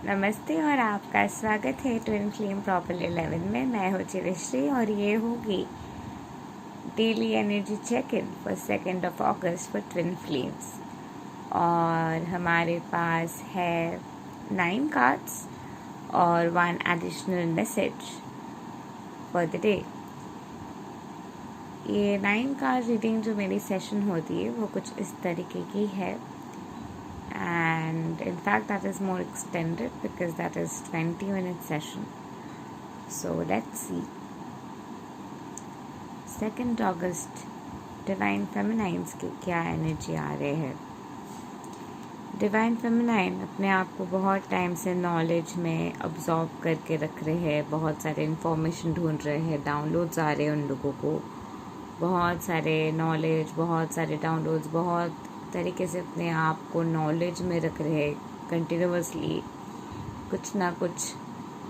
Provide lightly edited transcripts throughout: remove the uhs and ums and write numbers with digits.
नमस्ते और आपका स्वागत है ट्विन फ्लेम प्रॉपर 11 में। मैं हूँ चिरश्री और ये होगी daily energy check in for 2 August for twin flames. और हमारे पास है 9 कार्ड्स और 1 additional message for the day. ये 9 कार्ड रीडिंग जो मेरी सेशन होती है वो कुछ इस तरीके की है, and in fact that is more extended because that is 20-minute session. So let's see. 2 अगस्त डिवाइन फेमिनाइन्स के क्या एनर्जी आ रहे हैं। डिवाइन फेमिनाइन अपने आप को बहुत टाइम से नॉलेज में अब्जॉर्ब करके रख रहे हैं, बहुत सारे इन्फॉर्मेशन ढूंढ रहे हैं, डाउनलोड्स आ रहे हैं उन लोगों को, बहुत सारे नॉलेज, बहुत सारे डाउनलोड्स, बहुत तरीके से अपने आप को नॉलेज में रख रहे हैं। कंटिन्यूअसली कुछ ना कुछ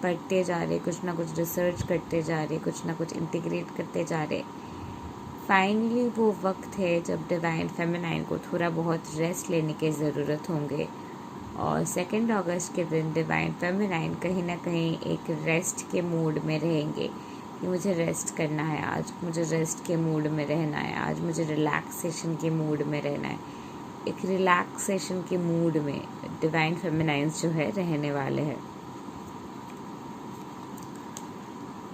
पढ़ते जा रहे, कुछ ना कुछ रिसर्च करते जा रहे, कुछ ना कुछ इंटीग्रेट करते जा रहे। फाइनली वो वक्त है जब डिवाइन फेमिनाइन को थोड़ा बहुत रेस्ट लेने की ज़रूरत होंगे। और 2 अगस्त के दिन डिवाइन फेमिनाइन कहीं ना कहीं एक रेस्ट के मूड में रहेंगे कि मुझे रेस्ट करना है, आज मुझे रेस्ट के मूड में रहना है, आज मुझे रिलैक्सेशन के मूड में रहना है। एक रिलैक्सेशन के मूड में डिवाइन फेमिनाइन्स जो है रहने वाले हैं।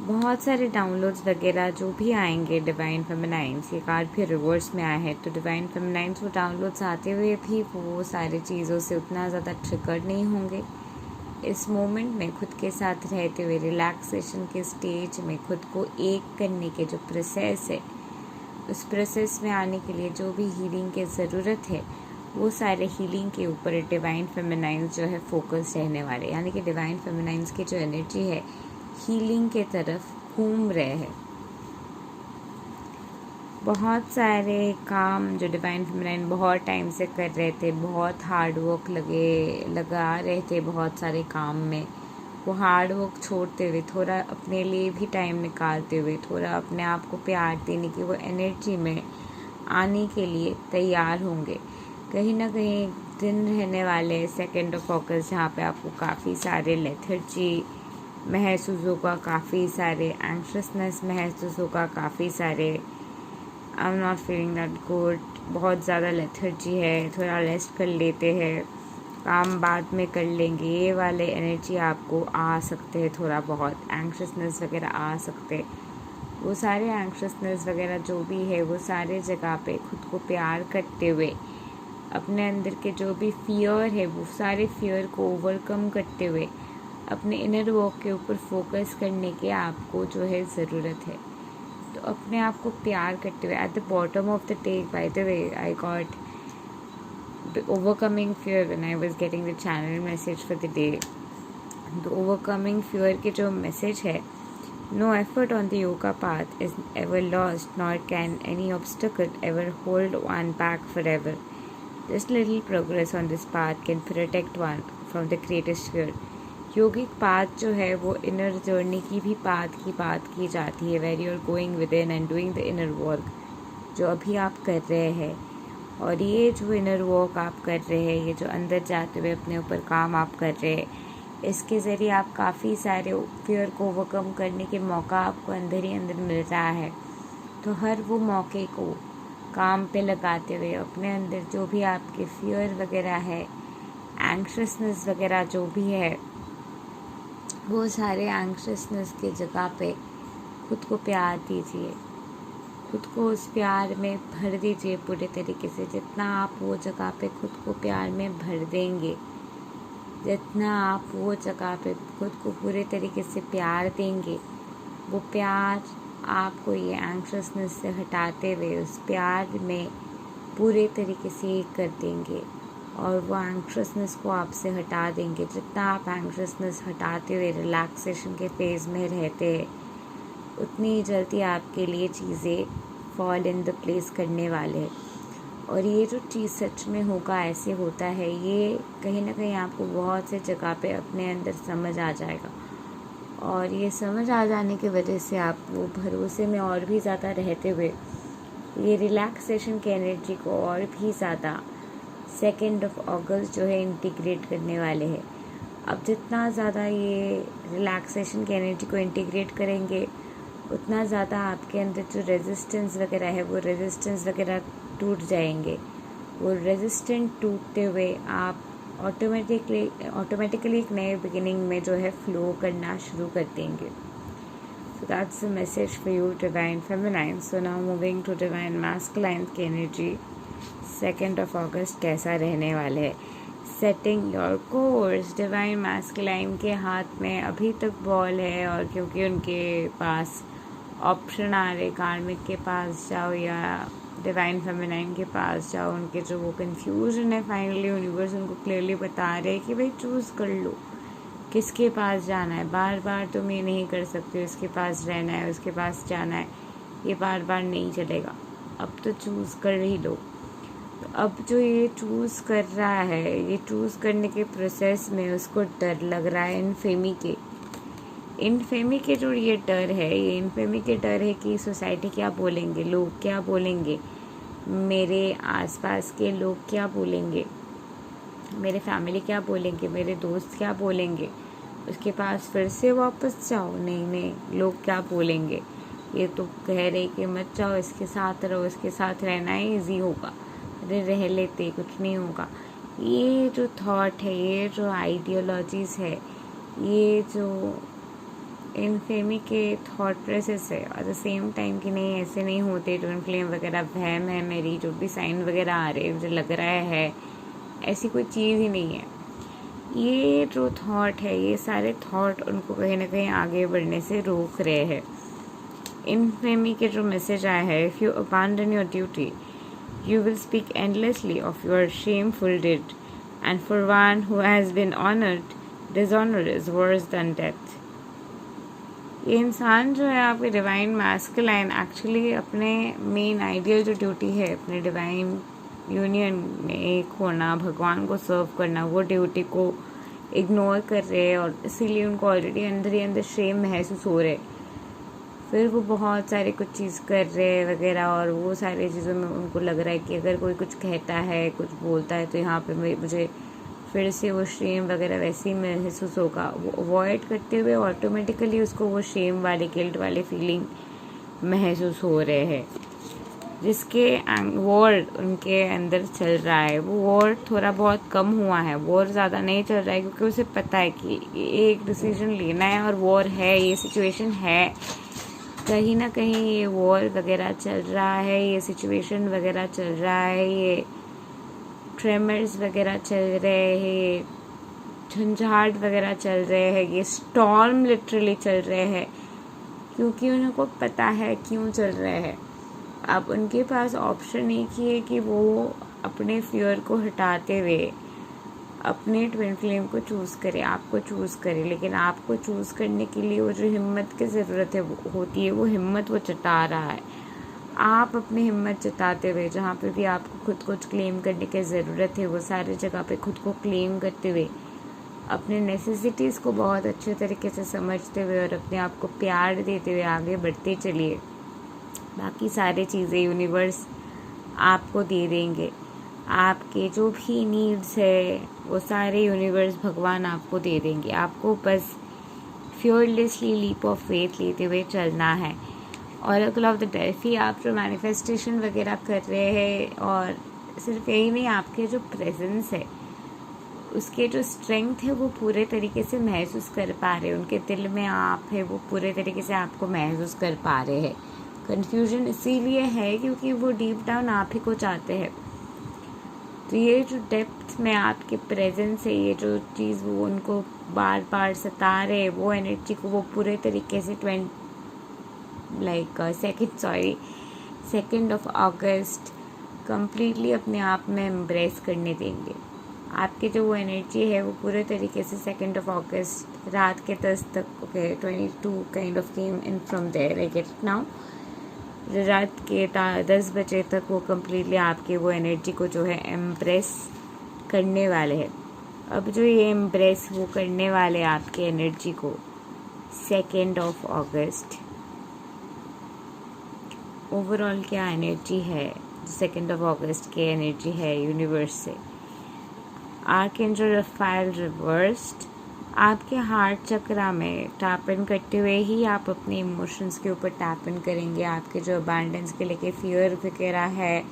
बहुत सारे डाउनलोड्स वगैरह जो भी आएंगे डिवाइन फेमिनाइन्स, ये कार्ड भी रिवर्स में आए हैं, तो डिवाइन फेमिनाइन्स वो डाउनलोड्स आते हुए भी वो सारी चीज़ों से उतना ज़्यादा ट्रिगर नहीं होंगे। इस मोमेंट में खुद के साथ रहते हुए रिलैक्सेशन के स्टेज में खुद को एक करने के जो प्रोसेस है, उस प्रोसेस में आने के लिए जो भी हीलिंग की ज़रूरत है वो सारे हीलिंग के ऊपर डिवाइन फेमिनाइन्स जो है फोकस रहने वाले। यानी कि डिवाइन फेमिनाइन्स की जो एनर्जी है हीलिंग के तरफ घूम रहे हैं। बहुत सारे काम जो डिवाइन फेमिनाइन बहुत टाइम से कर रहे थे, बहुत हार्ड वर्क लगा रहे थे बहुत सारे काम में, वो हार्ड वर्क छोड़ते हुए थोड़ा अपने लिए भी टाइम निकालते हुए थोड़ा अपने आप को प्यार देने की वो एनर्जी में आने के लिए तैयार होंगे। कहीं ना कहीं एक दिन रहने वाले 2 अगस्त जहाँ पे आपको काफ़ी सारे लेथर्जी महसूस होगा, काफ़ी सारे एंक्शसनेस महसूस होगा, काफ़ी सारे I am not feeling that good, बहुत ज़्यादा लेथर्जी है, थोड़ा रेस्ट कर लेते हैं, काम बाद में कर लेंगे, ये वाले एनर्जी आपको आ सकते हैं। थोड़ा बहुत एंक्शसनेस वगैरह आ सकते, वो सारे एंक्शसनेस वगैरह जो भी है वो सारे जगह पे खुद को प्यार करते हुए अपने अंदर के जो भी फियर है वो सारे फियर को ओवरकम करते हुए अपने इनर वर्क के ऊपर फोकस करने के आपको जो है ज़रूरत है। तो अपने आप को प्यार करते हुए at the bottom of the tech, by the way I got overcoming fear when I was getting the channel message for the day. तो overcoming fear के जो मैसेज है, no effort on the yoga path is ever lost, nor can any obstacle ever hold one back forever. Just little progress on this path can protect one from the greatest fear. Yogic path जो है वो inner journey की भी path की बात की जाती है, where you are going within and doing the inner work, जो अभी आप कर रहे हैं। और ये जो इनर वर्क आप कर रहे हैं, ये जो अंदर जाते हुए अपने ऊपर काम आप कर रहे हैं, इसके ज़रिए आप काफ़ी सारे फियर को ओवरकम करने के मौका आपको अंदर ही अंदर मिल रहा है। तो हर वो मौके को काम पे लगाते हुए अपने अंदर जो भी आपके फियर वगैरह है, एंक्शसनेस वगैरह जो भी है, वो सारे एंक्शसनेस के जगह पे खुद को प्यार दीजिए, खुद को उस प्यार में भर दीजिए पूरे तरीके से। जितना आप वो जगह पे खुद को प्यार में भर देंगे, जितना आप वो जगह पे खुद को पूरे तरीके से प्यार देंगे, वो प्यार आपको ये एंक्शसनेस से हटाते हुए उस प्यार में पूरे तरीके से एक कर देंगे और वो एंक्शसनेस को आपसे हटा देंगे। जितना आप एंक्शसनेस हटाते हुए रिलैक्सेशन के फेज़ में रहते हैं, उतनी जल्दी आपके लिए चीज़ें फॉल इन द प्लेस करने वाले हैं। और ये जो चीज़ सच में होगा, ऐसे होता है, ये कहीं ना कहीं आपको बहुत से जगह पे अपने अंदर समझ आ जाएगा। और ये समझ आ जाने की वजह से आप वो भरोसे में और भी ज़्यादा रहते हुए ये रिलैक्सेशन की एनर्जी को और भी ज़्यादा 2 अगस्त जो है इंटीग्रेट करने वाले हैं। अब जितना ज़्यादा ये रिलैक्सेशन की एनर्जी को इंटीग्रेट करेंगे उतना ज़्यादा आपके अंदर जो रेजिस्टेंस वगैरह है वो रेजिस्टेंस वगैरह टूट जाएंगे। वो रेजिस्टेंट टूटते हुए आप ऑटोमेटिकली एक नए बिगिनिंग में जो है फ्लो करना शुरू कर देंगे। So that's the message for you, Divine Feminine. So now moving to Divine Masculine की एनर्जी 2 अगस्त कैसा रहने वाले है। Setting your course. Divine masculine के हाथ में अभी तक बॉल है, और क्योंकि उनके पास ऑप्शन आ रहे, कार्मिक के पास जाओ या डिवाइन फेमिनाइन के पास जाओ, उनके जो वो कन्फ्यूजन है, फाइनली यूनिवर्स उनको क्लियरली बता रहे हैं कि भाई चूज़ कर लो किसके पास जाना है। बार बार तुम ये नहीं कर सकते, इसके पास रहना है, उसके पास जाना है, ये बार बार नहीं चलेगा। अब तो चूज़ कर ही लो। तो अब जो ये चूज़ कर रहा है, ये चूज़ करने के प्रोसेस में उसको डर लग रहा है इनफेमी के जो ये डर है, ये इनफेमी के डर है कि सोसाइटी क्या बोलेंगे, लोग क्या बोलेंगे, मेरे आसपास के लोग क्या बोलेंगे, मेरे फैमिली क्या बोलेंगे, मेरे दोस्त क्या बोलेंगे। उसके पास फिर से वापस जाओ, नहीं लोग क्या बोलेंगे, ये तो कह रहे कि मत जाओ, इसके साथ रहो, इसके साथ रहना ही ईजी होगा, अरे रह लेते कुछ नहीं होगा। ये जो थॉट है, ये जो आइडियोलॉजीज़ है, ये जो इनफेमी के थॉट प्रोसेस है, एट द सेम टाइम कि नहीं ऐसे नहीं होते, ट्विन फ्लेम वगैरह वहम है, मेरी जो भी साइन वगैरह आ रहे हैं मुझे लग रहा है ऐसी कोई चीज़ ही नहीं है। ये जो थॉट है, ये सारे थॉट उनको कहीं ना कहीं आगे बढ़ने से रोक रहे हैं। इनफेमी के जो मैसेज आया है, if you abandon your duty you will speak endlessly of your shameful deed, and for one who has been honored, dishonor is worse than death. ये इंसान जो है आपके डिवाइन मैस्कुलाइन एक्चुअली अपने मेन आइडियल जो duty है, अपने divine union में एक होना, भगवान को सर्व करना, वो ड्यूटी को इग्नोर कर रहे हैं, और इसीलिए उनको ऑलरेडी अंदर ही अंदर शेम महसूस हो रहे। फिर वो बहुत सारे कुछ चीज़ कर रहे हैं वगैरह, और वो सारी चीज़ों में उनको लग रहा है कि अगर कोई कुछ कहता है, कुछ बोलता है, तो यहाँ पे मुझे फिर से वो शेम वगैरह वैसे ही महसूस होगा। वो अवॉइड करते हुए ऑटोमेटिकली उसको वो शेम वाले, गिल्ट वाले फीलिंग महसूस हो रहे हैं, जिसके वॉर उनके अंदर चल रहा है। वो वॉर थोड़ा बहुत कम हुआ है, वॉर ज़्यादा नहीं चल रहा है, क्योंकि उसे पता है कि एक डिसीजन लेना है और वॉर है, ये सिचुएशन है, कहीं ना कहीं ये वॉर वगैरह चल रहा है, ये सिचुएशन वगैरह चल रहा है, ये ट्रेमर्स वगैरह चल रहे हैं, ये झंझाट वगैरह चल रहे हैं, ये स्टॉर्म लिटरली चल रहे हैं, क्योंकि उनको पता है क्यों चल रहे हैं। अब उनके पास ऑप्शन एक ही है कि वो अपने फियर को हटाते हुए अपने ट्विन फ्लेम को चूज़ करे, आपको चूज़ करे। लेकिन आपको चूज़ करने के लिए वो जो हिम्मत की ज़रूरत है होती है, वो हिम्मत वो जता रहा है। आप अपनी हिम्मत जताते हुए, जहाँ पे भी आपको खुद को क्लेम करने की ज़रूरत है, वो सारी जगह पे खुद को क्लेम करते हुए, अपने नेसेसिटीज़ को बहुत अच्छे तरीके से समझते हुए और अपने आप को प्यार देते हुए आगे बढ़ते चलिए। बाकी सारी चीज़ें यूनिवर्स आपको दे देंगे। आपके जो भी नीड्स है वो सारे यूनिवर्स, भगवान आपको दे देंगे। आपको बस फियरलेसली लीप ऑफ फेथ लेते हुए चलना है। ऑरेकल ऑफ द डेल्फी, आप जो मैनिफेस्टेशन वगैरह कर रहे हैं, और सिर्फ यही नहीं, आपके जो प्रेजेंस है उसके जो स्ट्रेंथ है वो पूरे तरीके से महसूस कर पा रहे हैं। उनके दिल में आप है, वो पूरे तरीके से आपको महसूस कर पा रहे हैं। कन्फ्यूजन इसीलिए है क्योंकि वो डीप डाउन आप ही को चाहते हैं। तो ये जो डेप्थ में आपके प्रेजेंस है, ये जो चीज़ वो उनको बार बार सता रहे, वो एनर्जी को वो पूरे तरीके से 2 अगस्त कंप्लीटली अपने आप में एम्ब्रेस करने देंगे। आपकी जो वो एनर्जी है वो पूरे तरीके से 2 अगस्त रात के 10 तक, 22 kind of came in from there, I get now. रात के 10 बजे तक वो कम्प्लीटली आपके वो एनर्जी को जो है एम्ब्रेस करने वाले हैं। अब जो ये एम्ब्रेस वो करने वाले आपके एनर्जी को 2 अगस्त, ओवरऑल क्या एनर्जी है 2 अगस्त की एनर्जी है यूनिवर्स से। आर्कएंजल रफाएल रिवर्स्ड, आपके हार्ट चक्रा में टैप इन करते हुए ही आप अपने इमोशंस के ऊपर टैप इन करेंगे। आपके जो अबैंडेंस के लेके फियर वगैरह है,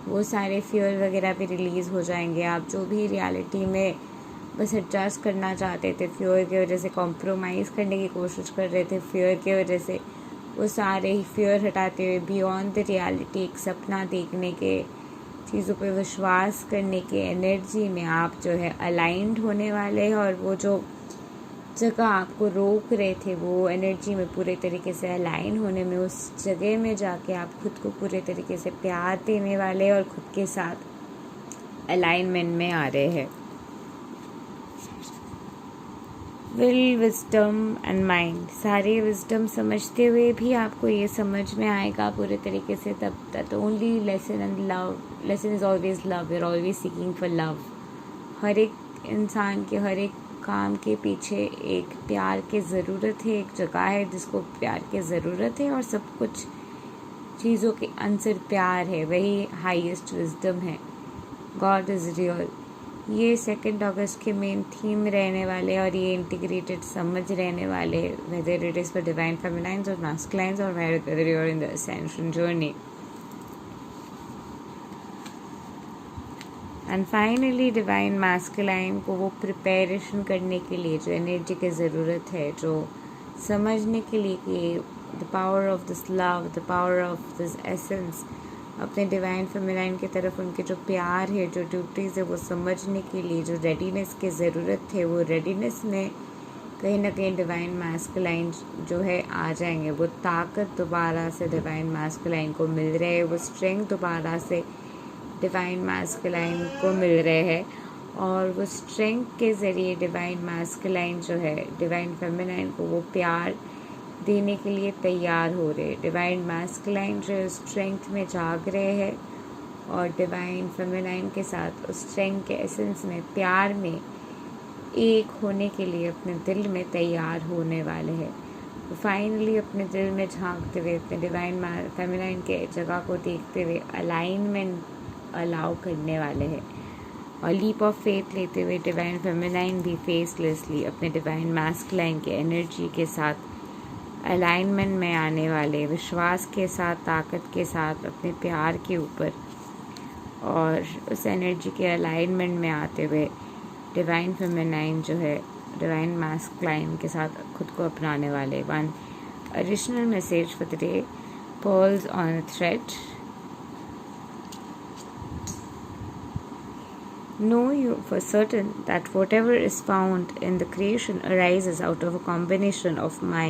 वो सारे फियर वगैरह भी रिलीज़ हो जाएंगे। आप जो भी रियलिटी में बस एडजस्ट करना चाहते थे, फियर की वजह से कॉम्प्रोमाइज़ करने की कोशिश कर रहे थे, फियर की वजह से वो सारे ही फियर हटाते हुए बियॉन्ड द रियलिटी एक सपना देखने के, चीज़ों पे विश्वास करने के एनर्जी में आप जो है अलाइंड होने वाले हैं। और वो जो जगह आपको रोक रहे थे वो एनर्जी में पूरे तरीके से अलाइन होने में, उस जगह में जाके आप खुद को पूरे तरीके से प्यार देने वाले और खुद के साथ अलाइनमेंट में आ रहे हैं। विल, विजडम एंड माइंड, सारे विजडम समझते हुए भी आपको ये समझ में आएगा पूरे तरीके से तब तक only lesson and love, lesson is always love, your always seeking for love. हर एक इंसान के हर एक काम के पीछे एक प्यार की ज़रूरत है, एक जगह है जिसको प्यार की ज़रूरत है, और सब कुछ चीज़ों के आंसर प्यार है, वही हाईएस्ट विजडम है। गॉड इज़ रियल, ये 2 अगस्त के मेन थीम रहने वाले और ये इंटीग्रेटेड समझ रहने वाले, whether it is for divine feminines और मास्कुलाइन्स और whether you are in the ascension journey. And finally divine masculine को वो प्रिपरेशन करने के लिए जो एनर्जी की ज़रूरत है, जो समझने के लिए कि the power of this love, the power of this essence, अपने डिवाइन फेमिनाइन की तरफ उनके जो प्यार है, जो ड्यूटीज़ है, वो समझने के लिए जो रेडीनेस की ज़रूरत है, वो रेडीनेस में कहीं ना कहीं डिवाइन मैस्कुलाइन जो है आ जाएंगे। वो ताकत दोबारा से डिवाइन मैस्कुलाइन को मिल रहे है, वो स्ट्रेंथ दोबारा से डिवाइन मैस्कुलाइन को मिल रहे हैं, और वो स्ट्रेंथ के ज़रिए डिवाइन मैस्कुलाइन जो है डिवाइन फेमिनाइन को वो प्यार देने के लिए तैयार हो रहे। डिवाइन मैस्कुलाइन जो स्ट्रेंथ में जाग रहे हैं और डिवाइन फेमिनाइन के साथ उस स्ट्रेंथ के एसेंस में, प्यार में एक होने के लिए अपने दिल में तैयार होने वाले हैं। तो फाइनली अपने दिल में झांकते हुए, अपने डिवाइन फेमिनाइन के जगह को देखते हुए अलाइनमेंट अलाउ करने वाले हैं, और लीप ऑफ फेथ लेते हुए डिवाइन फेमिनाइन भी फेसलेसली अपने डिवाइन मैस्कुलाइन के एनर्जी के साथ अलाइनमेंट में आने वाले, विश्वास के साथ, ताकत के साथ अपने प्यार के ऊपर और उस एनर्जी के अलाइनमेंट में आते हुए डिवाइन फेमिनाइन जो है डिवाइन मैस्कुलाइन के साथ खुद को अपनाने वाले। One additional message for the day, pearls on a thread. Know you for certain that whatever is found in the creation arises out of a combination of my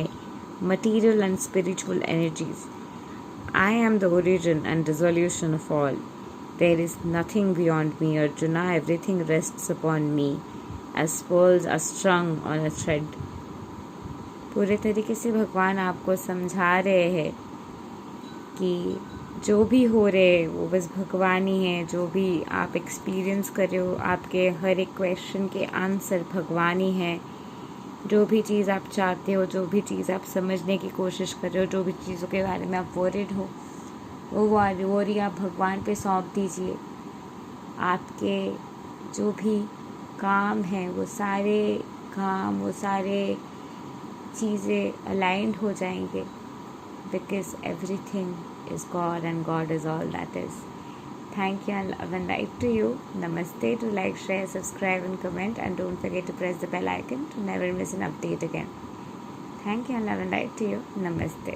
material and spiritual energies. I am the origin and dissolution of all. There is nothing beyond me, Arjuna. Everything rests upon me, as pearls are strung on a thread. पूरे तरीके से भगवान आपको समझा रहे हैं कि जो भी हो रहे वो बस भगवान ही है। जो भी आप एक्सपीरियंस कर रहे हो, आपके हर एक क्वेश्चन के आंसर भगवान ही है। जो भी चीज़ आप चाहते हो, जो भी चीज़ आप समझने की कोशिश कर रहे हो, जो भी चीज़ों के बारे में आप वरीड हो, वो वरी आप भगवान पे सौंप दीजिए। आपके जो भी काम हैं वो सारे काम, वो सारे चीज़ें अलाइंड हो जाएंगे, because everything is God and God is all that is. Thank you and love and light to you. Namaste. To like, share, subscribe and comment, and don't forget to press the bell icon to never miss an update again. Thank you and love and light to you. Namaste.